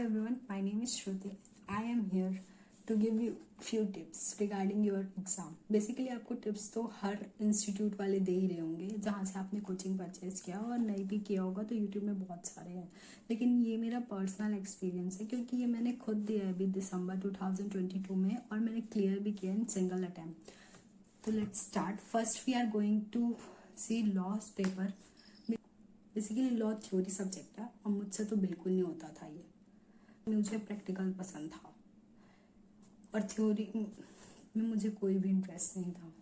everyone, my name is Shruti. I am here to give you few tips regarding your exam. Basically आपको tips तो हर institute वाले दे ही रहे होंगे जहाँ से आपने कोचिंग परचेज किया और नहीं भी किया होगा तो यूट्यूब में बहुत सारे हैं, लेकिन ये मेरा पर्सनल एक्सपीरियंस है क्योंकि ये मैंने खुद दिया है अभी दिसंबर 2022 में और मैंने क्लियर भी किया इन सिंगल अटैम्प्ट. तो let's start. First we are going to see laws paper. Basically law theory subject है और मुझसे तो बिल्कुल नहीं होता था ये. मुझे प्रैक्टिकल पसंद था और थ्योरी में मुझे कोई भी इंटरेस्ट नहीं था,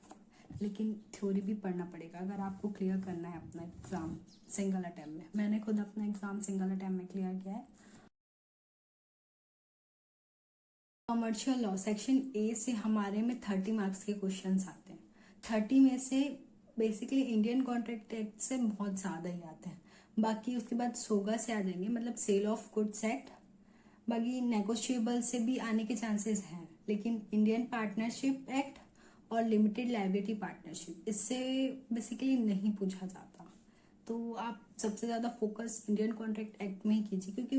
लेकिन थ्योरी भी पढ़ना पड़ेगा अगर आपको क्लियर करना है अपना एग्ज़ाम सिंगल अटैम्प्ट में. मैंने खुद अपना एग्ज़ाम सिंगल अटैम्प्ट में क्लियर किया है. कमर्शियल लॉ सेक्शन ए से हमारे में 30 मार्क्स के क्वेश्चंस आते हैं. 30 में से बेसिकली इंडियन कॉन्ट्रैक्ट एक्ट से बहुत ज़्यादा ही आते हैं. बाकी उसके बाद सोगा से आ जाएंगे, मतलब सेल ऑफ गुड्स एक्ट. बाकी नेगोशिएबल से भी आने के चांसेस हैं, लेकिन इंडियन पार्टनरशिप एक्ट और लिमिटेड लायबिलिटी पार्टनरशिप इससे बेसिकली नहीं पूछा जाता. तो आप सबसे ज़्यादा फोकस इंडियन कॉन्ट्रैक्ट एक्ट में ही कीजिए क्योंकि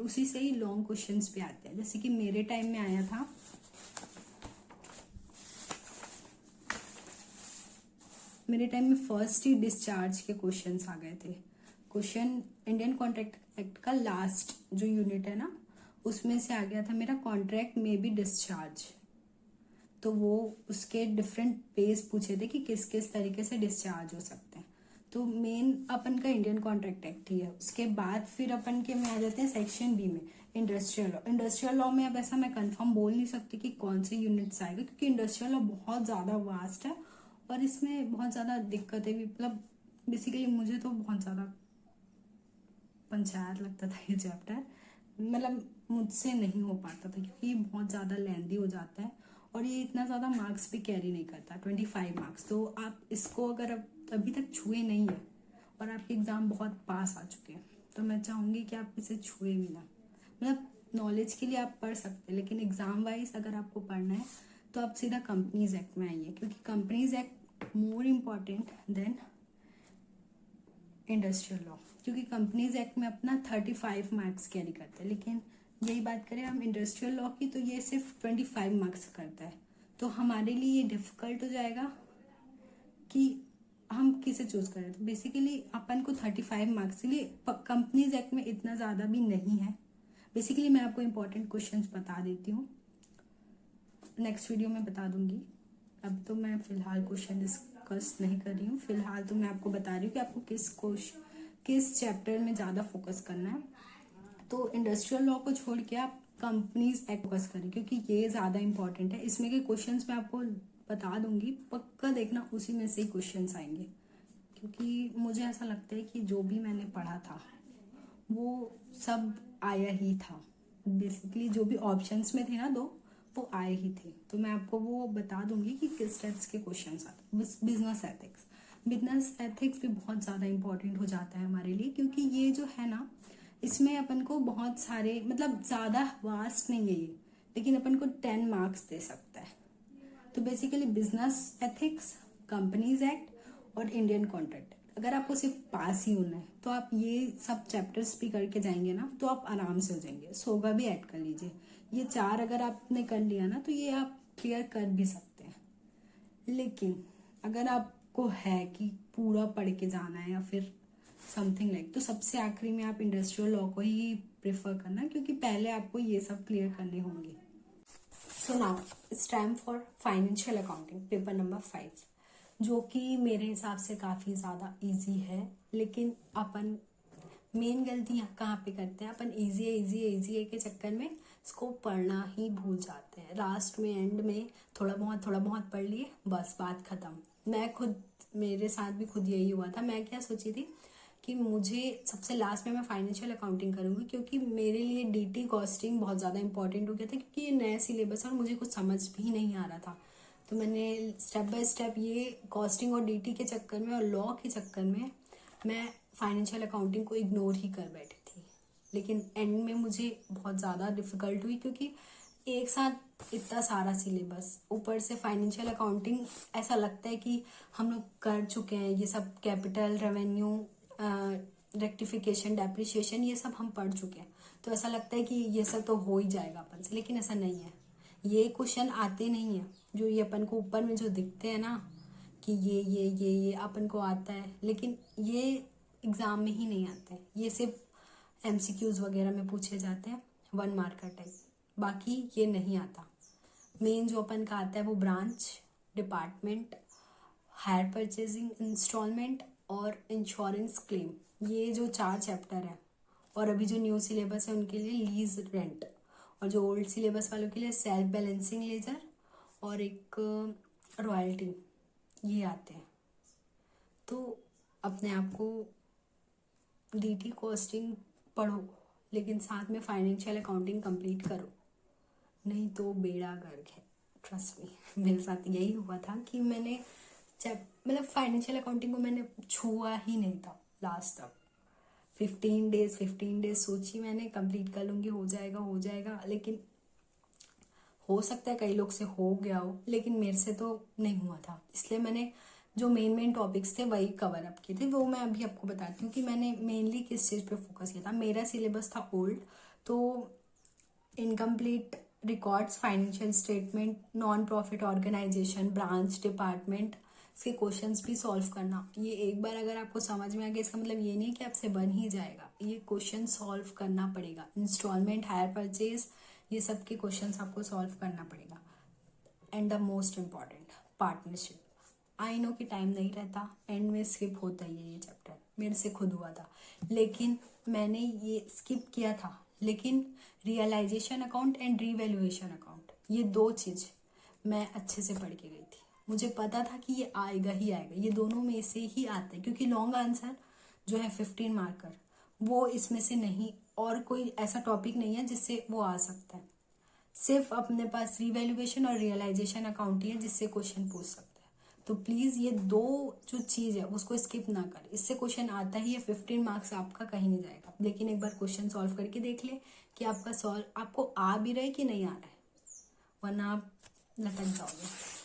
उसी से ही लॉन्ग क्वेश्चंस भी आते हैं. जैसे कि मेरे टाइम में आया था, मेरे टाइम में फर्स्ट ही डिस्चार्ज के क्वेश्चंस आ गए थे. क्वेश्चन इंडियन कॉन्ट्रैक्ट एक्ट का लास्ट जो यूनिट है ना, उसमें से आ गया था मेरा कॉन्ट्रैक्ट में भी डिस्चार्ज. तो वो उसके डिफरेंट पेज पूछे थे कि किस किस तरीके से डिस्चार्ज हो सकते हैं. तो मेन अपन का इंडियन कॉन्ट्रैक्ट एक्ट ही है. उसके बाद फिर अपन के में आ जाते हैं सेक्शन बी में इंडस्ट्रियल लॉ. इंडस्ट्रियल लॉ में अब ऐसा मैं कंफर्म बोल नहीं सकती कि कौन से यूनिट्स आएगा क्योंकि इंडस्ट्रियल लॉ बहुत ज़्यादा वास्ट है और इसमें बहुत ज़्यादा दिक्कतें भी, मतलब बेसिकली मुझे तो बहुत ज़्यादा पंचायत लगता था ये चैप्टर. मतलब मुझसे नहीं हो पाता था क्योंकि ये बहुत ज़्यादा लेंदी हो जाता है और ये इतना ज़्यादा मार्क्स भी कैरी नहीं करता. 25 मार्क्स. तो आप इसको अगर अब अभी तक छुए नहीं है और आपके एग्ज़ाम बहुत पास आ चुके हैं तो मैं चाहूँगी कि आप इसे छुए भी ना. मतलब नॉलेज के लिए आप पढ़ सकते हैं, लेकिन एग्ज़ाम वाइज अगर आपको पढ़ना है तो आप सीधा कंपनीज एक्ट में आइए क्योंकि companies act more important than industrial law. क्योंकि कंपनीज एक्ट में अपना 35 मार्क्स कैरी करते हैं, लेकिन यही बात करें हम इंडस्ट्रियल लॉ की तो ये सिर्फ 25 मार्क्स करता है. तो हमारे लिए ये डिफिकल्ट हो जाएगा कि हम किसे चूज करें. तो बेसिकली अपन को 35 मार्क्स के लिए कंपनीज एक्ट में इतना ज़्यादा भी नहीं है. बेसिकली मैं आपको इम्पोर्टेंट क्वेश्चंस बता देती हूँ, नेक्स्ट वीडियो में बता दूंगी. अब तो मैं फिलहाल क्वेश्चन डिस्कस नहीं कर रही हूँ. फिलहाल तो मैं आपको बता रही हूँ कि आपको किस चैप्टर में ज़्यादा फोकस करना है. तो इंडस्ट्रियल लॉ को छोड़ के आप कंपनीज एक्ट फोकस करें क्योंकि ये ज़्यादा इंपॉर्टेंट है. इसमें के क्वेश्चंस मैं आपको बता दूंगी, पक्का देखना उसी में से ही क्वेश्चंस आएंगे क्योंकि मुझे ऐसा लगता है कि जो भी मैंने पढ़ा था वो सब आया ही था. बेसिकली जो भी ऑप्शंस में थे ना दो, वो आए ही थे. तो मैं आपको वो बता दूंगी कि किस टाइप्स के क्वेश्चंस आते हैं. बिजनेस एथिक्स भी बहुत ज़्यादा इंपॉर्टेंट हो जाता है हमारे लिए क्योंकि ये जो है ना, इसमें अपन को बहुत सारे, मतलब ज़्यादा वास्ट नहीं है ये, लेकिन अपन को 10 मार्क्स दे सकता है. तो basically business ethics, companies act और इंडियन कॉन्ट्रैक्ट, अगर आपको सिर्फ पास ही होना है तो आप ये सब चैप्टर्स भी करके जाएंगे ना तो आप आराम से हो जाएंगे. सोगा भी ऐड कर लीजिए. ये 4 अगर आपने कर लिया ना तो ये आप क्लियर कर भी सकते हैं. लेकिन अगर आपको है कि पूरा पढ़ के जाना है या फिर समथिंग लाइक, तो सबसे आखिरी में आप इंडस्ट्रियल लॉ को ही प्रेफर करना क्योंकि पहले आपको ये सब क्लियर करने होंगे. So now it's time for financial accounting paper number 5, जो कि मेरे हिसाब से काफ़ी ज़्यादा इजी है. लेकिन अपन मेन गलती कहाँ पे करते हैं, अपन इजी के चक्कर में इसको पढ़ना ही भूल जाते हैं. लास्ट में एंड में थोड़ा बहुत पढ़ लिए, बस बात ख़त्म. मैं खुद, मेरे साथ भी खुद यही हुआ था. मैं क्या सोची थी कि मुझे सबसे लास्ट में मैं फाइनेंशियल अकाउंटिंग करूँगी क्योंकि मेरे लिए डीटी कॉस्टिंग बहुत ज़्यादा इंपॉर्टेंट हो गया था क्योंकि ये नया सिलेबस और मुझे कुछ समझ भी नहीं आ रहा था. तो मैंने स्टेप बाय स्टेप ये कॉस्टिंग और डीटी के चक्कर में और लॉ के चक्कर में मैं फाइनेंशियल अकाउंटिंग को इग्नोर ही कर बैठी थी. लेकिन एंड में मुझे बहुत ज़्यादा डिफ़िकल्ट हुई क्योंकि एक साथ इतना सारा सिलेबस, ऊपर से फाइनेंशियल अकाउंटिंग, ऐसा लगता है कि हम लोग कर चुके हैं ये सब. कैपिटल, रेवेन्यू, रेक्टिफिकेशन, डेप्रिशिएशन, ये सब हम पढ़ चुके हैं। तो ऐसा लगता है कि ये सब तो हो ही जाएगा अपन से, लेकिन ऐसा नहीं है। ये क्वेश्चन आते नहीं है, जो ये अपन को ऊपर में जो दिखते हैं ना कि ये अपन को आता है, लेकिन ये एग्जाम में ही नहीं आते हैं। ये सिर्फ एमसीक्यूज वगैरह में पूछे जाते हैं, 1 मार्कर टाइप, बाकी ये नहीं आता। मेन जो अपन का आता है वो branch, department, hire purchasing, instalment और इंश्योरेंस क्लेम, ये जो 4 चैप्टर है। और अभी जो न्यू सिलेबस है उनके लिए लीज रेंट, और जो ओल्ड सिलेबस वालों के लिए सेल्फ बैलेंसिंग लेजर और एक रॉयल्टी, ये आते हैं। तो अपने आप को डीटी कॉस्टिंग पढ़ो, लेकिन साथ में फाइनेंशियल अकाउंटिंग कंप्लीट करो, नहीं तो बेड़ा गर्क है। ट्रस्ट मी, मेरे साथ यही हुआ था कि मैंने मतलब फाइनेंशियल अकाउंटिंग को मैंने छुआ ही नहीं था लास्ट तक। 15 डेज सोची मैंने, कंप्लीट कर लूँगी, हो जाएगा, लेकिन हो सकता है कई लोग से हो गया हो, लेकिन मेरे से तो नहीं हुआ था। इसलिए मैंने जो मेन टॉपिक्स थे वही कवर अप किए थे। वो मैं अभी आपको बताती हूँ कि मैंने मेनली किस चीज़ पे फोकस किया था। मेरा सिलेबस था ओल्ड, तो incomplete records, financial statement, non profit organisation, branch, department, इसके क्वेश्चंस भी सॉल्व करना। ये एक बार अगर आपको समझ में आ गया, इसका मतलब ये नहीं कि आपसे बन ही जाएगा, ये क्वेश्चन सॉल्व करना पड़ेगा। इंस्टॉलमेंट, हायर परचेज, ये सब के क्वेश्चंस आपको सॉल्व करना पड़ेगा। And the most important, partnership. I know कि टाइम नहीं रहता, एंड में स्किप होता ही है ये चैप्टर, मेरे से खुद हुआ था, लेकिन मैंने ये स्किप किया था। लेकिन realisation account and revaluation account, ये 2 चीज़ मैं अच्छे से पढ़ के गई थी। मुझे पता था कि ये आएगा ही आएगा, ये दोनों में से ही आता है, क्योंकि लॉन्ग आंसर जो है 15 मार्कर, वो इसमें से नहीं, और कोई ऐसा टॉपिक नहीं है जिससे वो आ सकता है। सिर्फ अपने पास रिवैल्यूएशन और रियलाइजेशन अकाउंट ही है जिससे क्वेश्चन पूछ सकता है। तो प्लीज़ ये 2 जो चीज़ है उसको स्किप ना कर, इससे क्वेश्चन आता ही है। 15 मार्क्स आपका कहीं नहीं जाएगा, लेकिन एक बार क्वेश्चन सॉल्व करके देख ले कि आपको आ भी रहा है कि नहीं आ रहा है, वरना आप लटक जाओगे।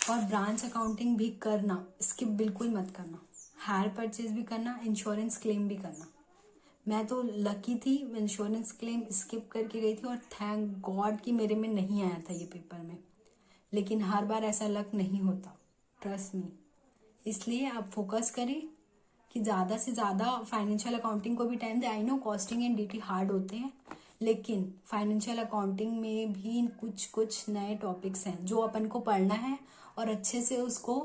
और ब्रांच अकाउंटिंग भी करना, स्किप बिल्कुल मत करना। हायर परचेज भी करना, इंश्योरेंस क्लेम भी करना। मैं तो लकी थी, मैं इंश्योरेंस क्लेम स्किप करके गई थी, और थैंक गॉड कि मेरे में नहीं आया था ये पेपर में। लेकिन हर बार ऐसा लक नहीं होता, ट्रस्ट मी। इसलिए आप फोकस करें कि ज़्यादा से ज़्यादा फाइनेंशियल अकाउंटिंग को भी टाइम दे। I know costing and DT hard होते हैं, लेकिन फाइनेंशियल अकाउंटिंग में भी कुछ नए टॉपिक्स हैं जो अपन को पढ़ना है और अच्छे से उसको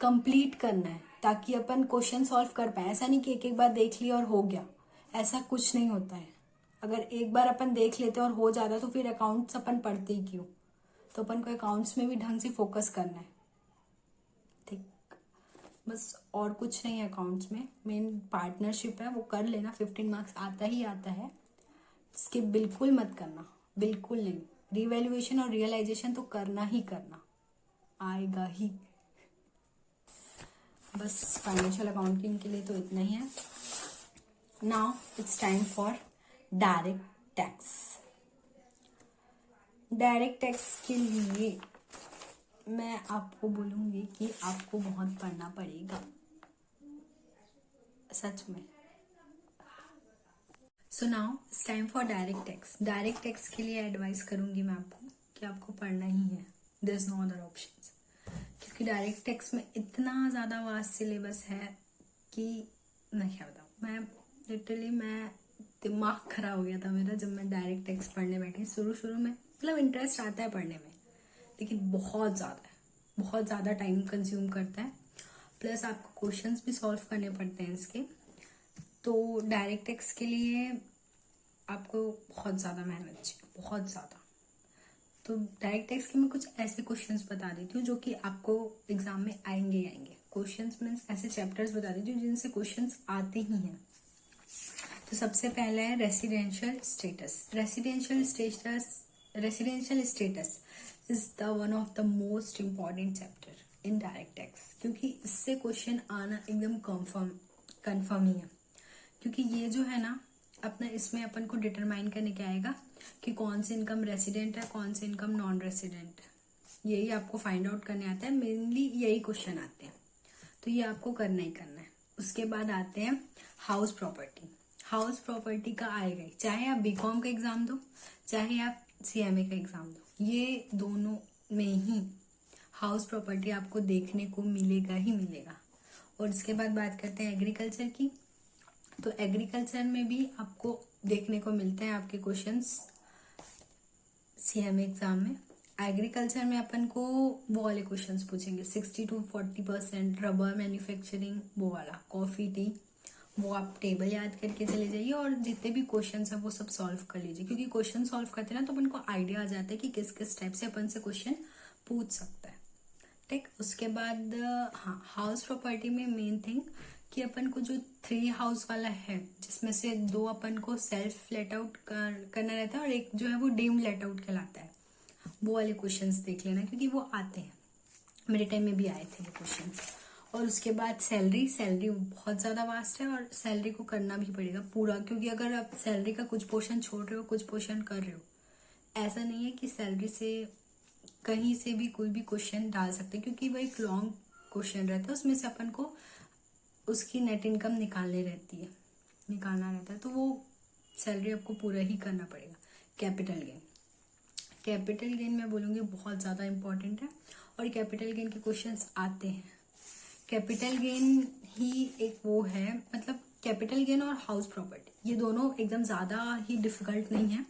कंप्लीट करना है, ताकि अपन क्वेश्चन सॉल्व कर पाए। ऐसा नहीं कि एक बार देख लिया और हो गया, ऐसा कुछ नहीं होता है। अगर एक बार अपन देख लेते और हो जाता तो फिर अकाउंट्स अपन पढ़ते ही क्यों। तो अपन को अकाउंट्स में भी ढंग से फोकस करना है, ठीक, बस और कुछ नहीं है। अकाउंट्स में मेन पार्टनरशिप है, वो कर लेना, 15 मार्क्स आता ही आता है, स्किप बिल्कुल मत करना, बिल्कुल नहीं। रिवैल्यूएशन और रियलाइजेशन तो करना ही करना, आएगा ही। बस फाइनेंशियल अकाउंटिंग के लिए तो इतना ही है। Now it's time for direct tax. Direct tax के लिए मैं आपको बोलूँगी कि आपको बहुत पढ़ना पड़ेगा, सच में। So now it's time for direct tax. Direct tax के लिए एडवाइस करूँगी मैं आपको कि आपको पढ़ना ही है, there is no other options. क्योंकि डायरेक्ट टैक्स में इतना ज़्यादा वास्ट सिलेबस है कि नहीं क्या बताऊँ मैं, लिटरली मैं दिमाग खराब हो गया था मेरा जब मैं डायरेक्ट टैक्स पढ़ने बैठी। शुरू में मतलब इंटरेस्ट आता है पढ़ने में, लेकिन बहुत ज़्यादा टाइम कंज्यूम करता है, प्लस आपको क्वेश्चंस भी सॉल्व करने पड़ते हैं इसके। तो डायरेक्ट टैक्स के लिए आपको बहुत ज़्यादा मेहनत चाहिए, बहुत ज़्यादा। तो डायरेक्ट टैक्स के मैं कुछ ऐसे क्वेश्चंस बता देती हूँ जो कि आपको एग्जाम में आएंगे। क्वेश्चंस मीन्स ऐसे चैप्टर्स बता देती हूँ जिनसे क्वेश्चंस आते ही हैं। तो सबसे पहला है residential status. Residential status is the one of the most important chapter in direct tax, क्योंकि इससे क्वेश्चन आना एकदम कंफर्म ही है। क्योंकि ये जो है ना अपना, इसमें अपन को डिटरमाइन करने के आएगा कि कौन सी इनकम रेसिडेंट है, कौन सी इनकम नॉन रेसिडेंट है। यही आपको फाइंड आउट करने आता है, मेनली यही क्वेश्चन आते हैं। तो ये आपको करना ही करना है। उसके बाद आते हैं हाउस प्रॉपर्टी। हाउस प्रॉपर्टी का आएगा ही, चाहे आप बीकॉम का एग्जाम दो, चाहे आप सीएमए का एग्जाम दो, ये दोनों में ही हाउस प्रॉपर्टी आपको देखने को मिलेगा ही मिलेगा। और इसके बाद बात करते हैं एग्रीकल्चर की। तो एग्रीकल्चर में भी आपको देखने को मिलते हैं आपके क्वेश्चंस सीएमए एग्जाम में। एग्रीकल्चर में अपन को वो वाले क्वेश्चंस पूछेंगे 60 to 40%, रबर मैन्युफैक्चरिंग वो वाला, कॉफी टी, वो आप टेबल याद करके चले जाइए और जितने भी क्वेश्चंस है वो सब सॉल्व कर लीजिए, क्योंकि क्वेश्चन सॉल्व करते हैं ना तो अपन को आइडिया आ जाता है कि किस किस टाइप से अपन से क्वेश्चन पूछ सकता है। ठीक, उसके बाद हाँ, हाउस प्रॉपर्टी में मेन थिंग कि अपन को जो 3 हाउस वाला है, जिसमें से 2 अपन को सेल्फ लेट आउट करना रहता है और एक जो है वो डीम्ड लेट आउट कहलाता है, वो वाले क्वेश्चंस देख लेना, क्योंकि वो आते हैं, मेरे टाइम में भी आए थे वो क्वेश्चंस। और उसके बाद सैलरी बहुत ज़्यादा वास्ट है और सैलरी को करना भी पड़ेगा पूरा, क्योंकि अगर आप सैलरी का कुछ पोर्शन छोड़ रहे हो, कुछ पोर्शन कर रहे हो, ऐसा नहीं है कि सैलरी से कहीं से भी कोई भी क्वेश्चन डाल सकते हैं, क्योंकि वो एक लॉन्ग क्वेश्चन रहता है, उसमें से अपन को उसकी नेट इनकम निकालना रहता है, तो वो सैलरी आपको पूरा ही करना पड़ेगा। कैपिटल गेन मैं बोलूँगी बहुत ज़्यादा इंपॉर्टेंट है और कैपिटल गेन के क्वेश्चंस आते हैं। कैपिटल गेन ही एक वो है, मतलब कैपिटल गेन और हाउस प्रॉपर्टी ये दोनों एकदम ज़्यादा ही डिफिकल्ट नहीं है।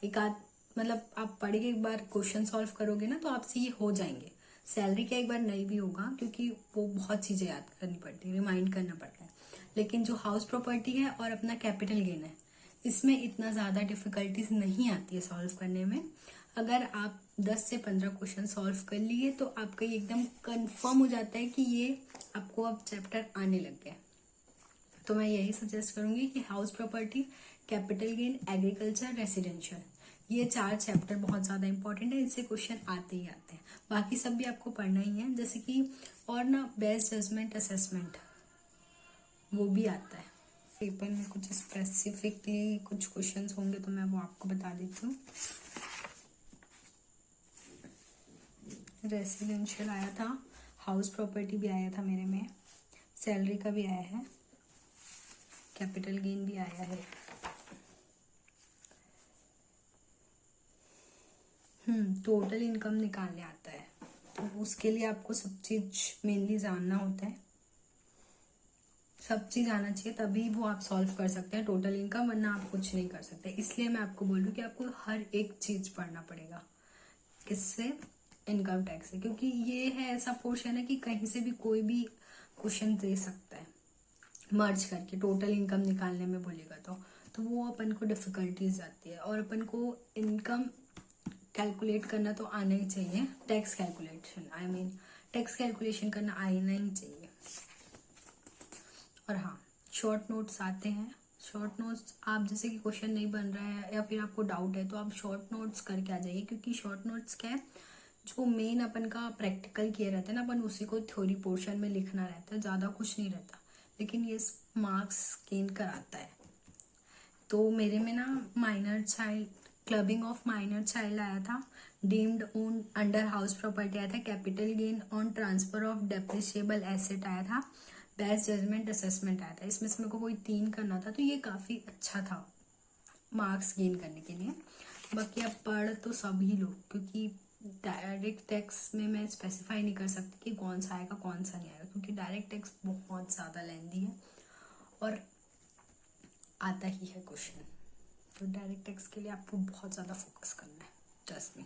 एक आध मतलब आप पढ़ के एक बार क्वेश्चन सॉल्व करोगे ना तो आपसे ये हो जाएंगे। सैलरी का एक बार नहीं भी होगा, क्योंकि वो बहुत चीज़ें याद करनी पड़ती है, रिमाइंड करना पड़ता है। लेकिन जो हाउस प्रॉपर्टी है और अपना कैपिटल गेन है, इसमें इतना ज़्यादा डिफिकल्टीज नहीं आती है सॉल्व करने में। अगर आप 10 से 15 क्वेश्चन सॉल्व कर लिए तो आपका ये एकदम कंफर्म हो जाता है कि ये आपको अब चैप्टर आने लग गया। तो मैं यही सजेस्ट करूंगी कि house property, capital gain, agriculture, residential, ये 4 चैप्टर बहुत ज़्यादा इंपॉर्टेंट है, इससे क्वेश्चन आते ही आते हैं। बाकी सब भी आपको पढ़ना ही है, जैसे कि और ना बेस्ट जजमेंट असेसमेंट वो भी आता है। पेपर में कुछ स्पेसिफिकली कुछ क्वेश्चंस होंगे तो मैं वो आपको बता देती हूँ। रेसिडेंशियल आया था, हाउस प्रॉपर्टी भी आया था मेरे में, सैलरी का भी आया है, कैपिटल गेन भी आया है। टोटल इनकम निकालने आता है, तो उसके लिए आपको सब चीज मेनली जानना होता है, सब चीज आना चाहिए, तभी वो आप सॉल्व कर सकते हैं टोटल इनकम, वरना आप कुछ नहीं कर सकते। इसलिए मैं आपको बोल रही हूँ कि आपको हर एक चीज पढ़ना पड़ेगा। किससे? इनकम टैक्स से, क्योंकि ये है ऐसा पोर्शन है कि कहीं से भी कोई भी क्वेश्चन दे सकता है मर्ज करके, टोटल इनकम निकालने में बोलेगा तो वो अपन को डिफिकल्टीज आती है। और अपन को इनकम कैलकुलेट करना तो आना ही चाहिए, टैक्स कैलकुलेशन करना आना ही चाहिए। और हाँ, शॉर्ट नोट्स आते हैं। शॉर्ट नोट्स आप जैसे कि क्वेश्चन नहीं बन रहा है या फिर आपको डाउट है तो आप शॉर्ट नोट्स करके आ जाइए, क्योंकि शॉर्ट नोट्स क्या है, जो मेन अपन का प्रैक्टिकल किया रहता है ना, अपन उसी को थ्योरी पोर्शन में लिखना रहता है, ज़्यादा कुछ नहीं रहता, लेकिन ये मार्क्स गेन कराता है। तो मेरे में ना minor child, clubbing of minor child आया था, deemed own under house property आया था, capital gain on transfer of depreciable asset आया था, बेस्ट जजमेंट असेसमेंट आया था। इसमें से मेरे को कोई 3 करना था, तो ये काफ़ी अच्छा था मार्क्स गेन करने के लिए। बाकी आप पढ़ तो सभी लोग, क्योंकि डायरेक्ट टैक्स में मैं स्पेसिफाई नहीं कर सकती कि कौन सा आएगा कौन सा नहीं आएगा, क्योंकि डायरेक्ट टैक्स बहुत ज़्यादा लेंदी है और आता ही है क्वेश्चन। तो डायरेक्ट टैक्स के लिए आपको बहुत ज़्यादा फोकस करना है, ट्रस्ट मी,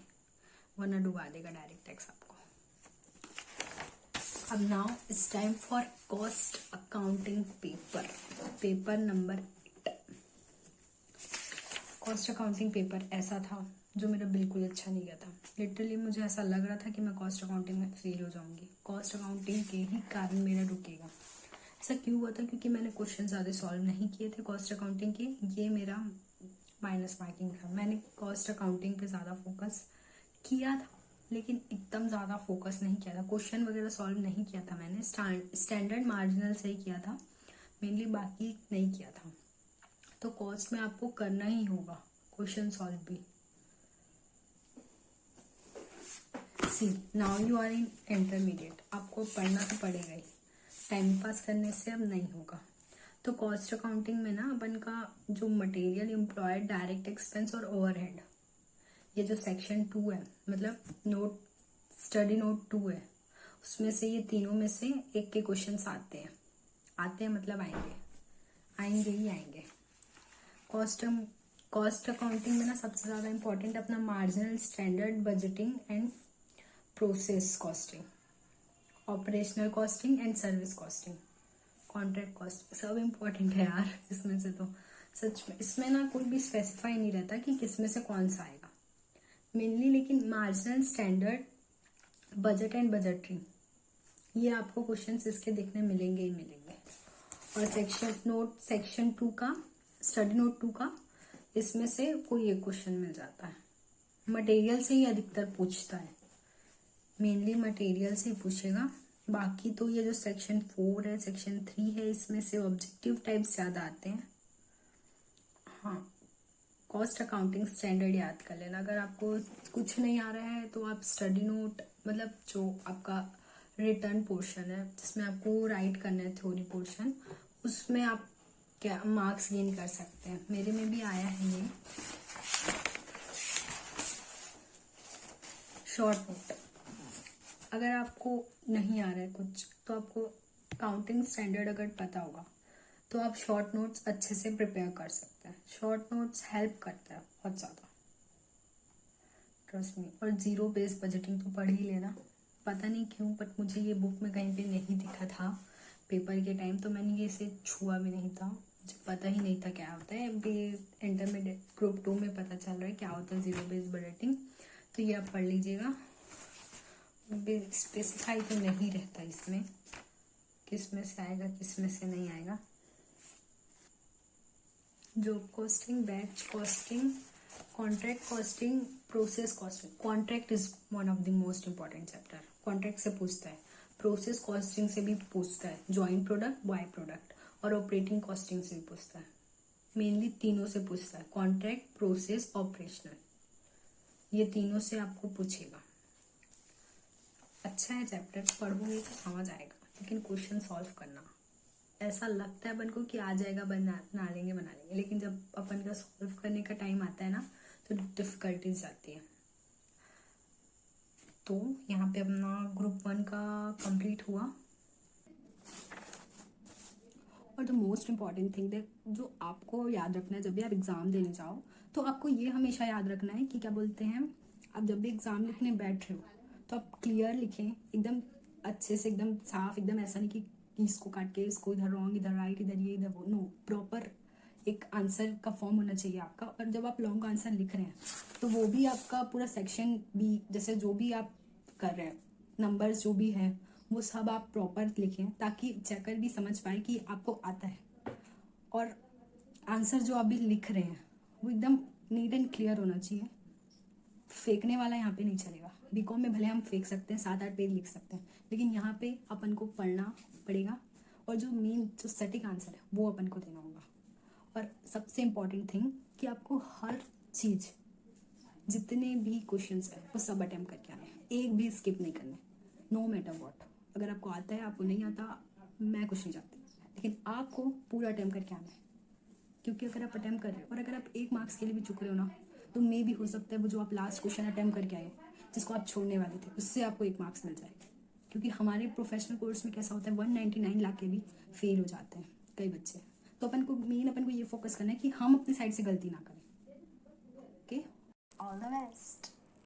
वरना डुबा देगा डायरेक्ट टैक्स आपको। अब now it's time for cost accounting paper number 8। Cost accounting paper ऐसा था जो मेरा बिल्कुल अच्छा नहीं गया था। लिटरली मुझे ऐसा लग रहा था कि मैं कॉस्ट अकाउंटिंग में फेल हो जाऊंगी, कॉस्ट अकाउंटिंग के ही कारण मेरा रुकेगा। ऐसा क्यों हुआ था? क्योंकि मैंने क्वेश्चन ज़्यादा सॉल्व नहीं किए थे कॉस्ट अकाउंटिंग के, ये मेरा माइनस मार्किंग था। मैंने कॉस्ट अकाउंटिंग पे ज़्यादा फोकस किया था, लेकिन एकदम ज़्यादा फोकस नहीं किया था, क्वेश्चन वगैरह सॉल्व नहीं किया था मैंने, स्टैंडर्ड मार्जिनल से ही किया था मेनली, बाकी नहीं किया था। तो कॉस्ट में आपको करना ही होगा क्वेश्चन सॉल्व भी। See now you are in intermediate, आपको पढ़ना तो पड़ेगा ही, टाइम पास करने से अब नहीं होगा। तो कॉस्ट अकाउंटिंग में ना अपन का जो मटेरियल, एम्प्लॉयड, डायरेक्ट एक्सपेंस और ओवरहेड, ये जो सेक्शन 2 है, मतलब नोट स्टडी नोट 2 है, उसमें से ये तीनों में से एक के क्वेश्चंस आते हैं मतलब आएंगे ही आएंगे। कॉस्ट अकाउंटिंग में ना सबसे ज़्यादा इम्पोर्टेंट अपना marginal standard budgeting and process costing, operational costing and service costing, contract cost, सब इम्पोर्टेंट है यार इसमें से। तो सच में इसमें ना कोई भी स्पेसिफाई नहीं रहता कि किसमें से कौन सा आएगा मेनली, लेकिन marginal standard, budget and budgetary, ये आपको क्वेश्चंस इसके देखने मिलेंगे ही मिलेंगे। और सेक्शन 2 का स्टडी नोट 2 का, इसमें से कोई एक क्वेश्चन मिल जाता है। मटेरियल से ही अधिकतर पूछता है, मेनली मटेरियल से ही पूछेगा। बाकी तो ये जो सेक्शन 4 है, सेक्शन 3 है, इसमें से ऑब्जेक्टिव टाइप्स ज्यादा आते हैं। हाँ, कॉस्ट अकाउंटिंग स्टैंडर्ड याद कर लेना। अगर आपको कुछ नहीं आ रहा है तो आप स्टडी नोट, मतलब जो आपका रिटर्न पोर्शन है जिसमें आपको राइट करना है थ्योरी पोर्शन, उसमें आप क्या मार्क्स गेन कर सकते हैं। मेरे में भी आया है ये शॉर्ट नोट। अगर आपको नहीं आ रहा है कुछ तो आपको अकाउंटिंग स्टैंडर्ड अगर पता होगा तो आप शॉर्ट नोट्स अच्छे से प्रिपेयर कर सकते हैं। शॉर्ट नोट्स हेल्प करता है बहुत ज़्यादा, ट्रस्ट मी। और जीरो बेस्ड बजटिंग तो पढ़ ही लेना। पता नहीं क्यों बट मुझे ये बुक में कहीं पे नहीं दिखा था पेपर के टाइम, तो मैंने ये इसे छुआ भी नहीं था, मुझे पता ही नहीं था क्या होता है। अभी इंटरमीडिएट ग्रुप 2 में पता चल रहा है क्या होता है जीरो बेस्ड बजटिंग, तो ये आप पढ़ लीजिएगा। स्पेसिफाई तो नहीं रहता इसमें किस में से आएगा किस में से नहीं आएगा। Job costing, batch costing, contract costing, process costing. Contract is one of the most important chapter. Contract से पूछता है, प्रोसेस कॉस्टिंग से भी पूछता है, जॉइंट प्रोडक्ट, बाय प्रोडक्ट, और ऑपरेटिंग कॉस्टिंग से भी पूछता है। मेनली तीनों से पूछता है, कॉन्ट्रैक्ट, प्रोसेस, ऑपरेशनल, ये तीनों से आपको पूछेगा। अच्छा है चैप्टर, पढ़ोगे तो समझ आएगा, लेकिन क्वेश्चन सॉल्व करना, ऐसा लगता है अपन को कि आ जाएगा, बना लेंगे, लेकिन जब अपन का सॉल्व करने का टाइम आता है ना तो डिफिकल्टीज आती है। तो यहाँ पे अपना ग्रुप 1 का कंप्लीट हुआ। और द मोस्ट इम्पॉर्टेंट थिंग जो आपको याद रखना है जब भी आप एग्ज़ाम देने जाओ, तो आपको ये हमेशा याद रखना है कि क्या बोलते हैं, आप जब भी एग्ज़ाम लिखने बैठ रहे हो तो आप क्लियर लिखें, एकदम अच्छे से, एकदम साफ, एकदम ऐसा नहीं कि इसको काट के इसको इधर रॉन्ग, इधर राइट, इधर ये, इधर वो। नो, प्रॉपर एक आंसर का फॉर्म होना चाहिए आपका। और जब आप लॉन्ग आंसर लिख रहे हैं तो वो भी आपका पूरा सेक्शन भी, जैसे जो भी आप कर रहे हैं, नंबर्स जो भी है वो सब आप प्रॉपर लिखें, ताकि चेकर भी समझ पाए कि आपको आता है। और आंसर जो आप भी लिख रहे हैं वो एकदम नीट एंड क्लियर होना चाहिए। फेंकने वाला यहाँ पे नहीं चलेगा। बीकॉम में भले हम फेंक सकते हैं, 7-8 पेज लिख सकते हैं, लेकिन यहाँ पे अपन को पढ़ना पड़ेगा और जो मेन जो सटीक आंसर है वो अपन को देना होगा। और सबसे इम्पॉर्टेंट थिंग कि आपको हर चीज़, जितने भी क्वेश्चंस हैं वो सब अटेम्प्ट करके आने हैं, एक भी स्किप नहीं करने, नो मैटर वॉट। अगर आपको आता है, आपको नहीं आता, मैं कुछ नहीं चाहती, लेकिन आपको पूरा अटेम्प्ट करके आना है। क्योंकि अगर आप अटेम्प्ट कर रहे हो और अगर आप 1 मार्क्स के लिए भी चुक रहे हो ना, तो मे भी हो सकता है वो जो आप लास्ट क्वेश्चन अटेम्प्ट करके आए, जिसको आप छोड़ने वाले थे, उससे आपको 1 मार्क्स मिल जाए। क्योंकि हमारे प्रोफेशनल कोर्स में कैसा होता है, 199 ला के भी फेल हो जाते हैं कई बच्चे। तो अपन को ये फोकस करना है कि हम अपनी साइड से गलती ना करें। Okay, all the best.